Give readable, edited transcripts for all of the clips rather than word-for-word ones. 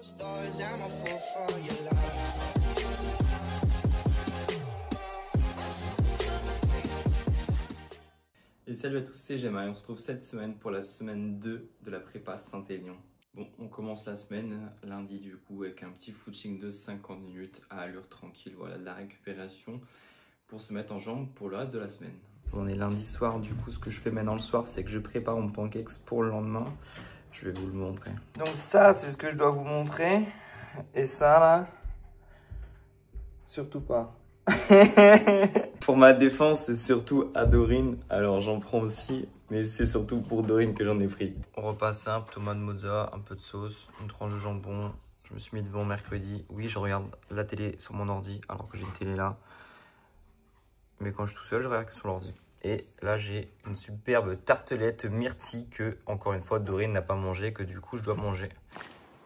Stars, I'm a fool for your love. Et salut à tous, c'est Gemma et on se retrouve cette semaine pour la semaine 2 de la prépa Saint-Élion. Bon, on commence la semaine, lundi du coup, avec un petit footing de 50 minutes à allure tranquille, voilà, de la récupération pour se mettre en jambes pour le reste de la semaine. On est lundi soir, du coup, ce que je fais maintenant le soir, c'est que je prépare mon pancakes pour le lendemain. Je vais vous le montrer. Donc ça, c'est ce que je dois vous montrer. Et ça, là, surtout pas. Pour ma défense, c'est surtout à Dorine. Alors j'en prends aussi, mais c'est surtout pour Dorine que j'en ai pris. Repas simple, tomate mozza, un peu de sauce, une tranche de jambon. Je me suis mis devant mercredi. Oui, je regarde la télé sur mon ordi, alors que j'ai une télé là. Mais quand je suis tout seul, je regarde que sur l'ordi. Et là, j'ai une superbe tartelette myrtille que, encore une fois, Dorine n'a pas mangé, que du coup, je dois manger.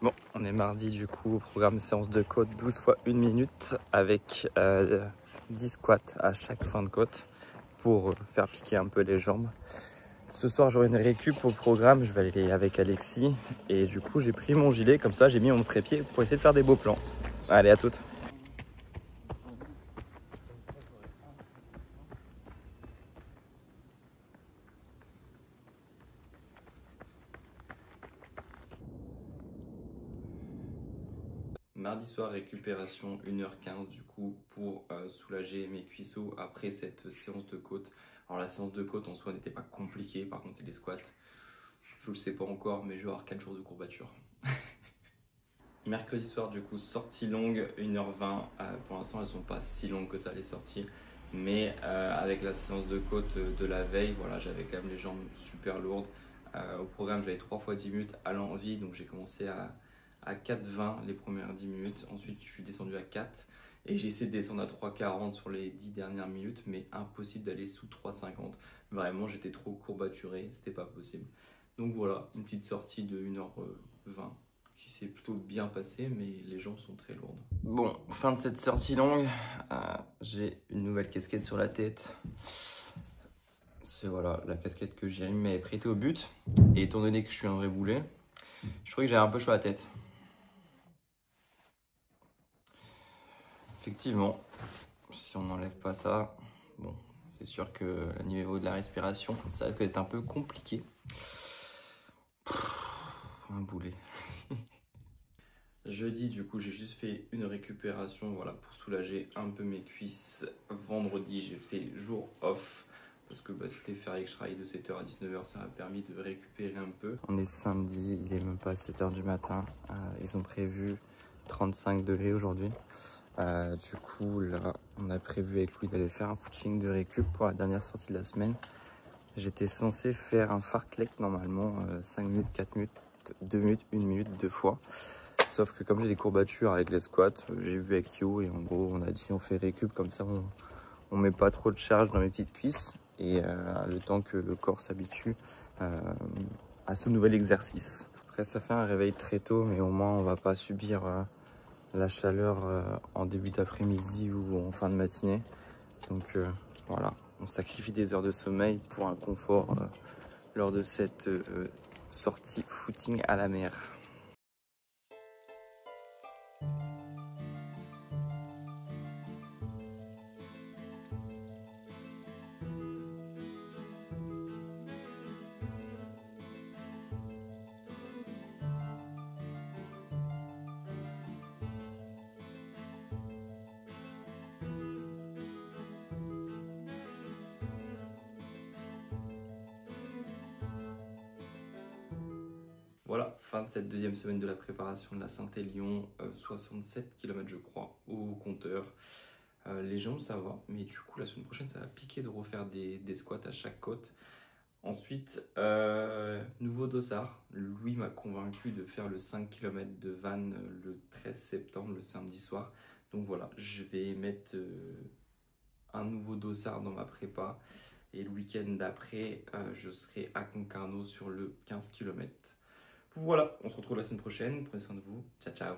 Bon, on est mardi du coup, au programme de séance de côte 12 fois 1 minute avec 10 squats à chaque fin de côte pour faire piquer un peu les jambes. Ce soir, j'aurai une récup au programme, je vais aller avec Alexis et du coup, j'ai pris mon gilet, comme ça, j'ai mis mon trépied pour essayer de faire des beaux plans. Allez, à toutes. Mardi soir, récupération 1h15 du coup pour soulager mes cuisseaux après cette séance de côte. Alors la séance de côte en soi n'était pas compliquée, par contre c'est les squats. Je le sais pas encore mais je vais avoir 4 jours de courbature. Mercredi soir du coup, sortie longue 1h20. Pour l'instant elles sont pas si longues que ça les sorties. Mais avec la séance de côte de la veille, voilà, j'avais quand même les jambes super lourdes. Au programme j'avais 3 fois 10 minutes à l'envie, donc j'ai commencé à 4,20 les premières 10 minutes. Ensuite, je suis descendu à 4 et j'ai essayé de descendre à 3,40 sur les 10 dernières minutes, mais impossible d'aller sous 3,50. Vraiment, j'étais trop courbaturé, c'était pas possible. Donc voilà, une petite sortie de 1h20 qui s'est plutôt bien passée, mais les jambes sont très lourdes. Bon, fin de cette sortie longue. J'ai une nouvelle casquette sur la tête. C'est voilà, la casquette que Jérémy m'avait prêtée au but. Et étant donné que je suis un vrai boulet, je trouvais que j'avais un peu chaud à la tête. Effectivement, si on n'enlève pas ça, bon, c'est sûr que au niveau de la respiration, ça risque d'être un peu compliqué. Un boulet. Jeudi, du coup, j'ai juste fait une récupération, voilà, pour soulager un peu mes cuisses. Vendredi, j'ai fait jour off parce que c'était férié que je travaille de 7h à 19h, ça m'a permis de récupérer un peu. On est samedi, il est même pas 7h du matin. Ils ont prévu 35 degrés aujourd'hui. Du coup, là, on a prévu avec Louis d'aller faire un footing de récup pour la dernière sortie de la semaine. J'étais censé faire un fartlek normalement, 5 minutes, 4 minutes, 2 minutes, 1 minute, 2 fois. Sauf que comme j'ai des courbatures avec les squats, j'ai vu avec Yo et en gros, on a dit on fait récup comme ça, on met pas trop de charge dans mes petites cuisses et le temps que le corps s'habitue à ce nouvel exercice. Après, ça fait un réveil très tôt, mais au moins on va pas subir la chaleur en début d'après-midi ou en fin de matinée. Donc voilà, on sacrifie des heures de sommeil pour un confort lors de cette sortie footing à la mer. Voilà, fin de cette deuxième semaine de la préparation de la Saint-Élion, 67 km je crois au compteur. Les jambes ça va, mais du coup la semaine prochaine ça va piquer de refaire des squats à chaque côte. Ensuite, nouveau dossard. Louis m'a convaincu de faire le 5 km de Vannes le 13 septembre, le samedi soir. Donc voilà, je vais mettre un nouveau dossard dans ma prépa. Et le week-end d'après, je serai à Concarneau sur le 15 km. Voilà, on se retrouve la semaine prochaine. Prenez soin de vous. Ciao, ciao.